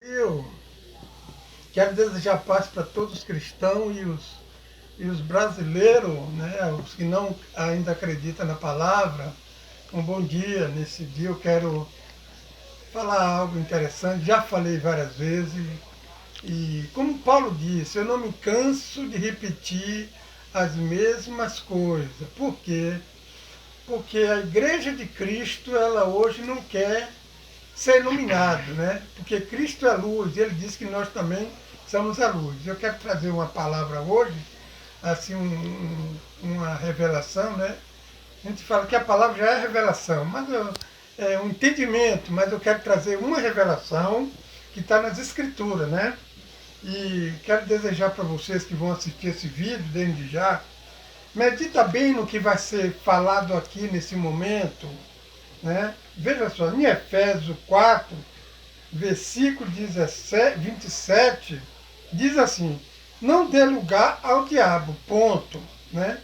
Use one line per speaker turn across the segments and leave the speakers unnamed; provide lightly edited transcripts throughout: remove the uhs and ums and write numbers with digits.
Eu quero desejar paz para todos os cristãos e os brasileiros, né, os que não ainda acreditam na palavra. Um bom dia. Nesse dia eu quero falar algo interessante. Já falei várias vezes e, como Paulo disse, eu não me canso de repetir as mesmas coisas. Por quê? Porque a Igreja de Cristo, ela hoje não quer ser iluminado, né? Porque Cristo é luz, e ele diz que nós também somos a luz. Eu quero trazer uma palavra hoje, assim, uma revelação, né? A gente fala que a palavra já é revelação, mas é um entendimento, mas eu quero trazer uma revelação que está nas Escrituras, né? E quero desejar para vocês que vão assistir esse vídeo, desde já, medita bem no que vai ser falado aqui nesse momento, né? Veja só, em Efésios 4, versículo 27, diz assim: não dê lugar ao diabo, ponto. Né?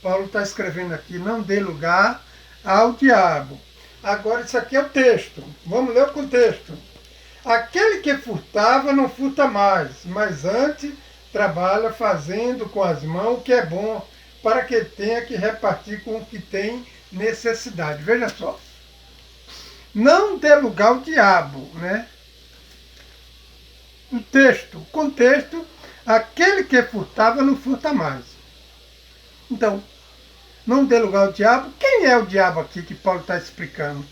Paulo está escrevendo aqui: não dê lugar ao diabo. Agora, isso aqui é o texto. Vamos ler o contexto. Aquele que furtava não furta mais, mas antes trabalha fazendo com as mãos o que é bom, para que tenha que repartir com o que tem necessidade. Veja só. Não dê lugar ao diabo, né? O texto, contexto, aquele que furtava não furta mais. Então, não dê lugar ao diabo. Quem é o diabo aqui que Paulo está explicando?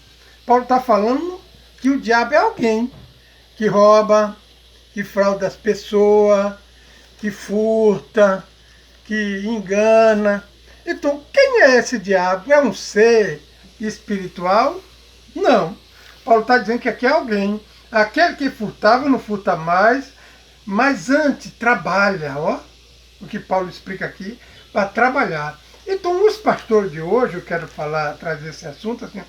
Paulo está falando que o diabo é alguém que rouba, que frauda as pessoas, que furta, que engana. Então, quem é esse diabo? É um ser espiritual? Não. Paulo está dizendo que aqui é alguém. Aquele que furtava não furta mais, mas antes trabalha, ó. O que Paulo explica aqui, para trabalhar. Então, os pastores de hoje, eu quero trazer esse assunto assim,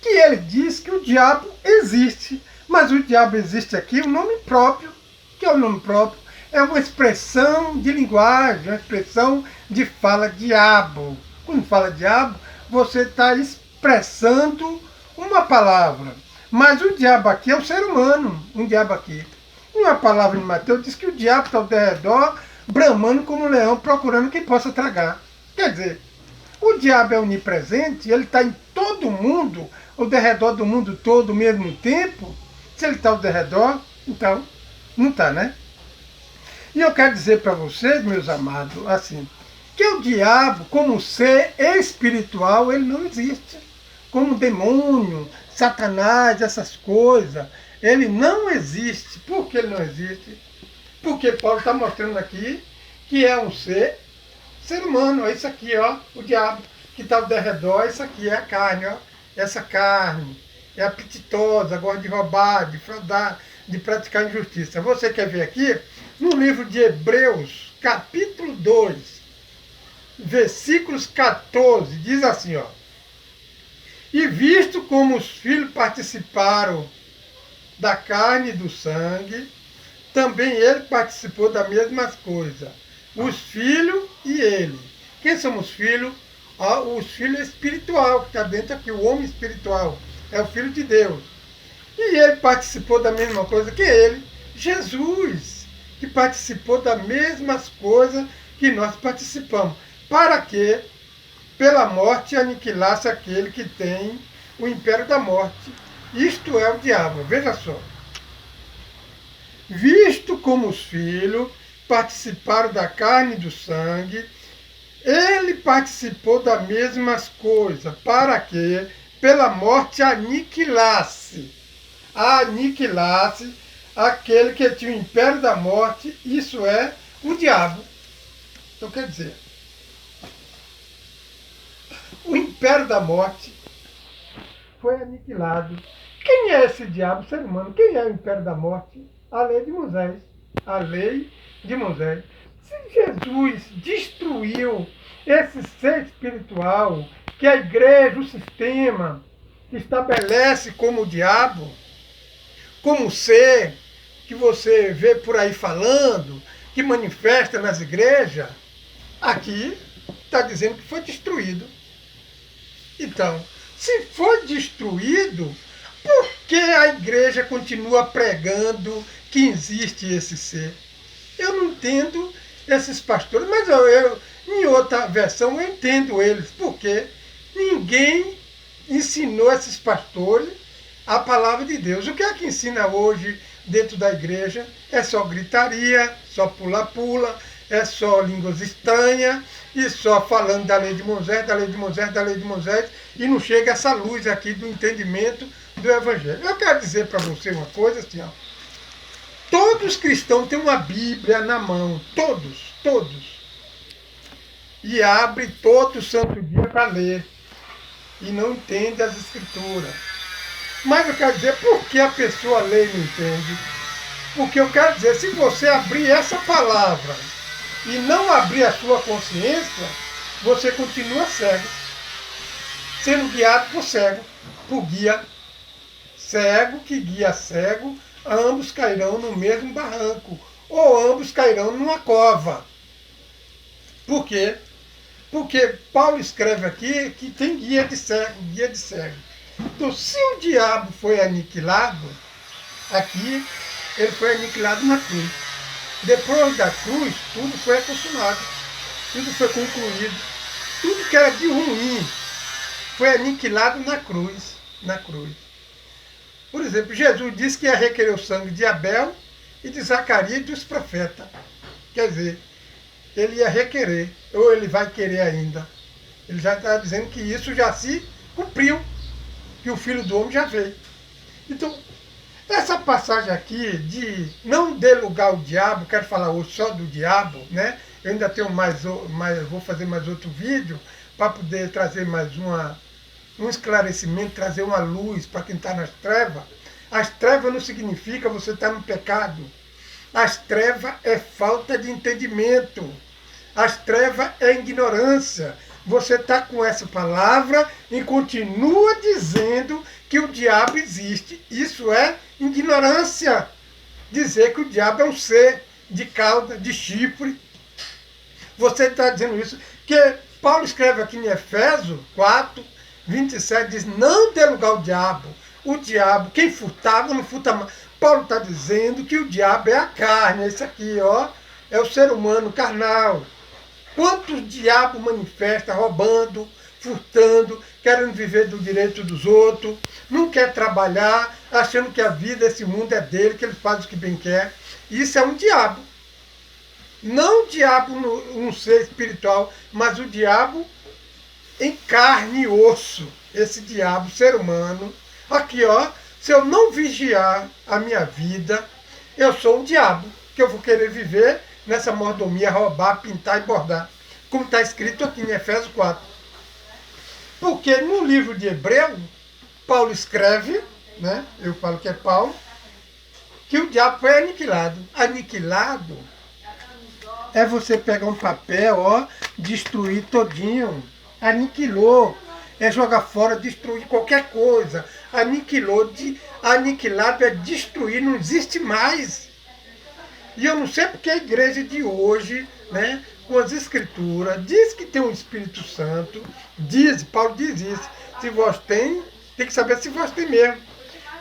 que ele diz que o diabo existe, mas o diabo existe aqui, o nome próprio, que é o nome próprio, é uma expressão de linguagem, uma expressão de fala diabo. Quando fala diabo, você está expressando uma palavra. Mas o diabo aqui é o ser humano, um diabo aqui. Uma palavra de Mateus diz que o diabo está ao redor, bramando como um leão, procurando quem possa tragar. Quer dizer, o diabo é onipresente, ele está em todo mundo, ao redor do mundo todo ao mesmo tempo. Se ele está ao redor, então, não está, né? E eu quero dizer para vocês, meus amados, assim, que o diabo, como ser espiritual, ele não existe. Como demônio, Satanás, essas coisas, ele não existe. Por que ele não existe? Porque Paulo está mostrando aqui que é um ser humano. É isso aqui, ó, o diabo que está ao redor, isso aqui é a carne, ó. Essa carne é apetitosa, gosta de roubar, de fraudar, de praticar injustiça. Você quer ver aqui? No livro de Hebreus, capítulo 2, versículos 14, diz assim, ó: e visto como os filhos participaram da carne e do sangue, também ele participou da mesma coisa. Os filhos e ele. Quem são os filhos? Os filhos espiritual, que está dentro aqui, o homem espiritual. É o filho de Deus. E ele participou da mesma coisa que ele. Jesus, que participou das mesmas coisas que nós participamos. Para que, pela morte, aniquilasse aquele que tem o império da morte. Isto é o diabo. Veja só. Visto como os filhos participaram da carne e do sangue, ele participou das mesmas coisas, para que, pela morte, aniquilasse aquele que tinha o império da morte, isso é o diabo. Então, quer dizer, o império da morte foi aniquilado. Quem é esse diabo, ser humano? Quem é o império da morte? A lei de Moisés. A lei de Moisés. Se Jesus destruiu esse ser espiritual que a igreja, o sistema, estabelece como o diabo, como ser que você vê por aí falando, que manifesta nas igrejas, aqui está dizendo que foi destruído. Então, se foi destruído, por que a igreja continua pregando que existe esse ser? Eu não entendo esses pastores, mas em outra versão eu entendo eles, porque ninguém ensinou esses pastores a palavra de Deus. O que é que ensina hoje dentro da igreja? É só gritaria, só pula-pula, é só línguas estranhas, e só falando da lei de Moisés, da lei de Moisés, da lei de Moisés, e não chega essa luz aqui do entendimento do Evangelho. Eu quero dizer para você uma coisa assim, ó. Todos os cristãos têm uma Bíblia na mão, todos. E abre todo santo dia para ler. E não entende as escrituras. Mas eu quero dizer, por que a pessoa lê e não entende? Porque eu quero dizer, se você abrir essa palavra e não abrir a sua consciência, você continua cego. Sendo guiado por cego, por guia. Cego que guia cego, ambos cairão no mesmo barranco, ou ambos cairão numa cova. Por quê? Porque Paulo escreve aqui que tem guia de cego. Então, se o diabo foi aniquilado, aqui, ele foi aniquilado na cruz. Depois da cruz, tudo foi consumado, tudo foi concluído. Tudo que era de ruim foi aniquilado na cruz. Por exemplo, Jesus disse que ia requerer o sangue de Abel e de Zacarias e dos profetas. Quer dizer, ele ia requerer, ou ele vai querer ainda. Ele já está dizendo que isso já se cumpriu, que o Filho do Homem já veio. Então, essa passagem aqui de não dê lugar ao diabo, quero falar hoje só do diabo, né? Eu ainda tenho vou fazer mais outro vídeo para poder trazer mais um esclarecimento, trazer uma luz para quem está nas trevas. As trevas não significa você estar no pecado. As trevas é falta de entendimento. As trevas é ignorância. Você está com essa palavra e continua dizendo que o diabo existe. Isso é ignorância. Dizer que o diabo é um ser de cauda, de chifre. Você está dizendo isso. Que Paulo escreve aqui em Efésios 4, 27, diz, não dê lugar ao diabo. O diabo, quem furtava, não furta mais. Paulo está dizendo que o diabo é a carne, esse aqui, ó, é o ser humano carnal. Quantos diabos manifesta roubando, furtando, querendo viver do direito dos outros, não quer trabalhar, achando que a vida, esse mundo é dele, que ele faz o que bem quer. Isso é um diabo. Não o diabo um ser espiritual, mas o diabo em carne e osso. Esse diabo, ser humano. Aqui, ó, se eu não vigiar a minha vida, eu sou um diabo, que eu vou querer viver nessa mordomia, roubar, pintar e bordar. Como está escrito aqui em Efésios 4. Porque no livro de Hebreu, Paulo escreve, né, eu falo que é Paulo, que o diabo foi aniquilado. Aniquilado é você pegar um papel, ó, destruir todinho. Aniquilou. É jogar fora, destruir qualquer coisa. Aniquilado é destruir, não existe mais. E eu não sei porque a igreja de hoje, né, com as escrituras, diz que tem um Espírito Santo, Paulo diz isso. Se vós tem que saber se vós tem mesmo.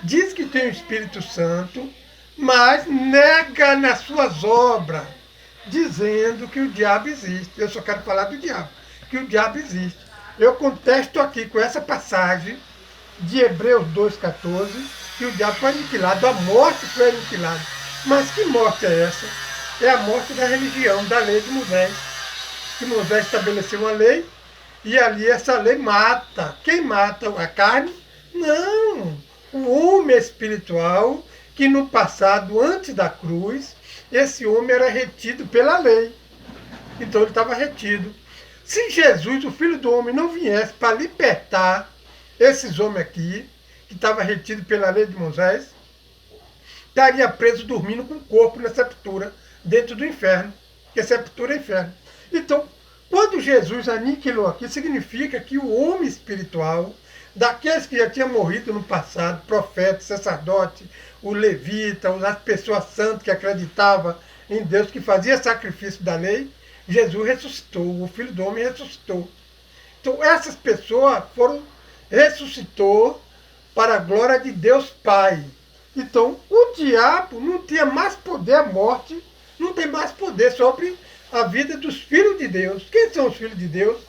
Diz que tem o Espírito Santo, mas nega nas suas obras, dizendo que o diabo existe. Eu só quero falar do diabo, que o diabo existe. Eu contesto aqui com essa passagem de Hebreus 2,14, que o diabo foi aniquilado, a morte foi aniquilada. Mas que morte é essa? É a morte da religião, da lei de Moisés. Que Moisés estabeleceu uma lei e ali essa lei mata. Quem mata? A carne? Não! O homem espiritual que no passado, antes da cruz, esse homem era retido pela lei. Então ele estava retido. Se Jesus, o Filho do Homem, não viesse para libertar esses homens aqui, que estavam retidos pela lei de Moisés, estaria preso dormindo com o corpo na sepultura, dentro do inferno, porque sepultura é inferno. Então, quando Jesus aniquilou aqui, significa que o homem espiritual, daqueles que já tinham morrido no passado, profeta, sacerdote, o levita, as pessoas santas que acreditavam em Deus, que fazia sacrifício da lei, Jesus ressuscitou, o Filho do Homem ressuscitou. Então essas pessoas ressuscitou para a glória de Deus Pai. Então, o diabo não tinha mais poder, a morte não tem mais poder sobre a vida dos filhos de Deus. Quem são os filhos de Deus?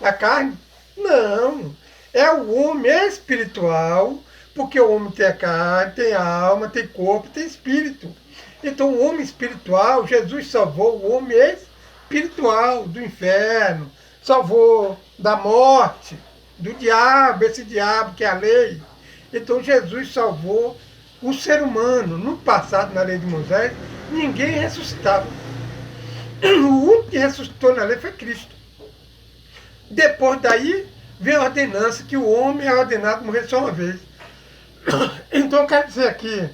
A carne? Não. É o homem espiritual, porque o homem tem a carne, tem a alma, tem corpo, tem espírito. Então, o homem espiritual, Jesus salvou o homem espiritual do inferno, salvou da morte, do diabo, esse diabo que é a lei. Então, Jesus salvou o ser humano. No passado, na lei de Moisés, ninguém ressuscitava. O único que ressuscitou na lei foi Cristo. Depois daí, vem a ordenança que o homem é ordenado a morrer só uma vez. Então, eu quero dizer aqui,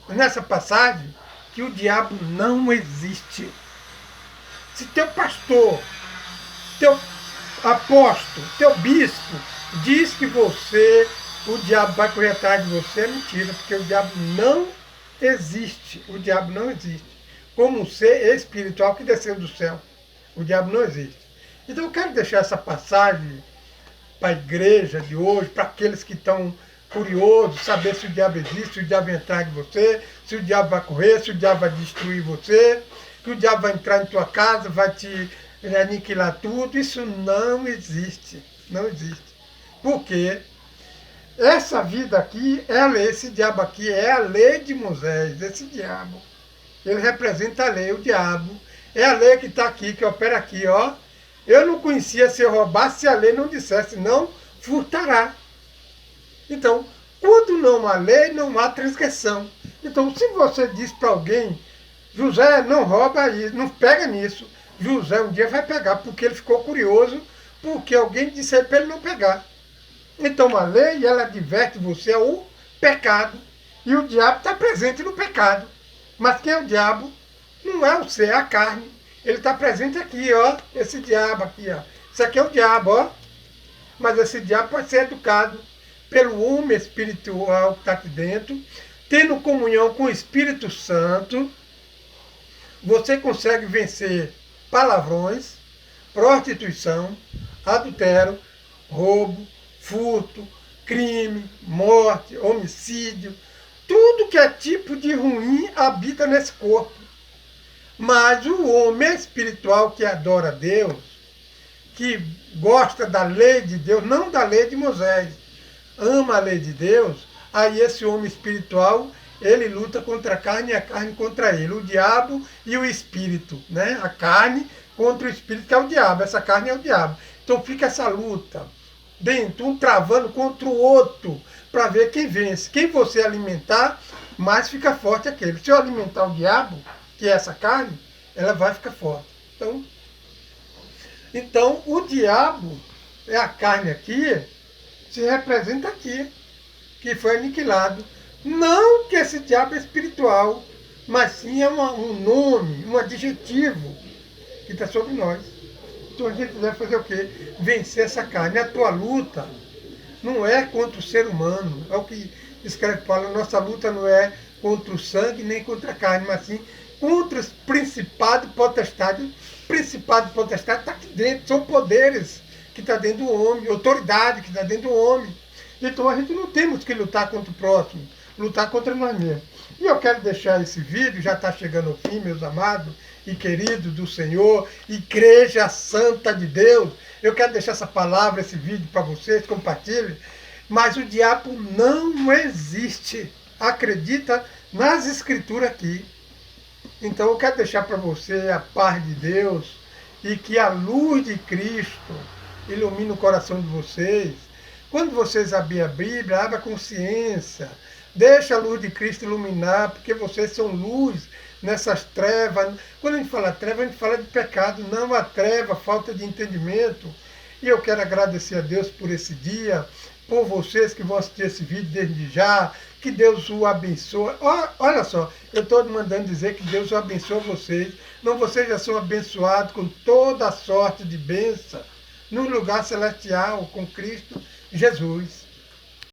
nessa passagem, que o diabo não existe. Se teu pastor, teu apóstolo, teu bispo diz que o diabo vai correr atrás de você, é mentira, porque o diabo não existe. O diabo não existe. Como um ser espiritual que desceu do céu. O diabo não existe. Então eu quero deixar essa passagem para a igreja de hoje, para aqueles que estão curiosos, saber se o diabo existe, se o diabo vai entrar em você, se o diabo vai correr, se o diabo vai destruir você, que o diabo vai entrar em tua casa, vai te aniquilar tudo. Isso não existe. Não existe. Por quê? Essa vida aqui é a lei, esse diabo aqui é a lei de Moisés, esse diabo. Ele representa a lei, o diabo. É a lei que está aqui, que opera aqui, ó. Eu não conhecia se eu roubasse, se a lei não dissesse, não furtará. Então, quando não há lei, não há transgressão. Então, se você diz para alguém, José, não rouba isso, não pega nisso, José um dia vai pegar, porque ele ficou curioso, porque alguém disse para ele não pegar. Então, a lei, ela adverte você ao pecado. E o diabo está presente no pecado. Mas quem é o diabo? Não é o ser, é a carne. Ele está presente aqui, ó. Esse diabo aqui, ó. Isso aqui é o diabo, ó. Mas esse diabo pode ser educado pelo homem espiritual que está aqui dentro, tendo comunhão com o Espírito Santo. Você consegue vencer palavrões, prostituição, adultério, roubo, furto, crime, morte, homicídio. Tudo que é tipo de ruim habita nesse corpo. Mas o homem espiritual que adora a Deus, que gosta da lei de Deus, não da lei de Moisés, ama a lei de Deus, aí esse homem espiritual, ele luta contra a carne e a carne contra ele. O diabo e o espírito, né? A carne contra o espírito, que é o diabo. Essa carne é o diabo. Então fica essa luta dentro, um travando contra o outro, para ver quem vence. Quem você alimentar, mais fica forte aquele. Se eu alimentar o diabo, que é essa carne, ela vai ficar forte. Então o diabo, é a carne aqui, se representa aqui, que foi aniquilado. Não que esse diabo é espiritual, mas sim é um nome, um adjetivo que está sobre nós. Então a gente deve fazer o quê? Vencer essa carne. A tua luta não é contra o ser humano. É o que escreve Paulo. A nossa luta não é contra o sangue nem contra a carne, mas sim contra os principados e potestades. Principado e potestade está aqui dentro. São poderes que estão dentro do homem, autoridade que está dentro do homem. Então a gente não temos que lutar contra o próximo, lutar contra nós mesmos. E eu quero deixar esse vídeo, já está chegando ao fim, meus amados e queridos do Senhor, Igreja Santa de Deus. Eu quero deixar essa palavra, esse vídeo para vocês, compartilhem. Mas o diabo não existe. Acredita nas escrituras aqui. Então eu quero deixar para você a paz de Deus e que a luz de Cristo ilumine o coração de vocês. Quando vocês abrirem a Bíblia, abra a consciência. Deixa a luz de Cristo iluminar, porque vocês são luz nessas trevas. Quando a gente fala treva, a gente fala de pecado. Não a treva, falta de entendimento. E eu quero agradecer a Deus por esse dia, por vocês que vão assistir esse vídeo desde já. Que Deus o abençoe. Olha só, eu estou mandando dizer que Deus o abençoe vocês. Não, vocês já são abençoados com toda a sorte de bênção no lugar celestial com Cristo Jesus.